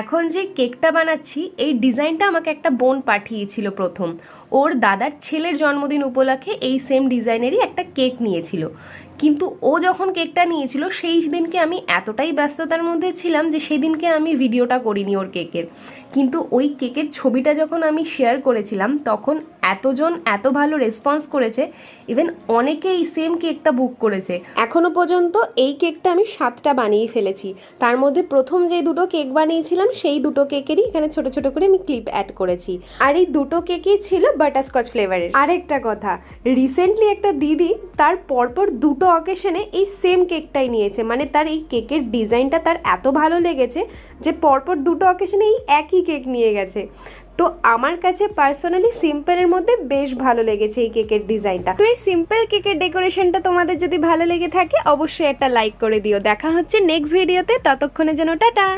এখন যে কেকটা বানাচ্ছি এই ডিজাইনটা আমাকে একটা বোন পাঠিয়েছিল প্রথম। ওর দাদার ছেলের জন্মদিন উপলক্ষে এই সেম ডিজাইনেরই একটা কেক নিয়েছিল, কিন্তু ও যখন কেকটা নিয়েছিল সেই দিনকে আমি এতটাই ব্যস্ততার মধ্যে ছিলাম যে সেদিনকে আমি ভিডিওটা করিনি ওর কেকের। কিন্তু ওই কেকের ছবিটা যখন আমি শেয়ার করেছিলাম তখন এতজন এত ভালো রেসপন্স করেছে, ইভেন অনেকে এই সেম কেকটা বুক করেছে। এখনও পর্যন্ত এই কেকটা আমি 7টা বানিয়ে ফেলেছি। তার মধ্যে প্রথম যে দুটো কেক বানিয়েছিলাম সেই দুটো কেকেরই এখানে ছোট ছোট করে আমি ক্লিপ অ্যাড করেছি, আর এই দুটো কেকই ছিল বাটারস্কচ ফ্লেভারের। আরেকটা কথা, রিসেন্টলি একটা দিদি তার পরপর দুটো অকেশনে এই সেম কেকটাই নিয়েছে, মানে তার এই কেকের ডিজাইনটা তার এত ভালো লেগেছে যে পরপর দুটো অকেশনে এই একই কেক নিয়ে গেছে। তো আমার কাছে পার্সোনালি সিম্পলের মধ্যে বেশ ভালো লেগেছে এই কেকের ডিজাইনটা। তো এই সিম্পল কেকের ডেকোরেশনটা তোমাদের যদি ভালো লেগে থাকে অবশ্যই একটা লাইক করে দিও। দেখা হচ্ছে নেক্সট ভিডিওতে, ততক্ষণের জন্য টাটা।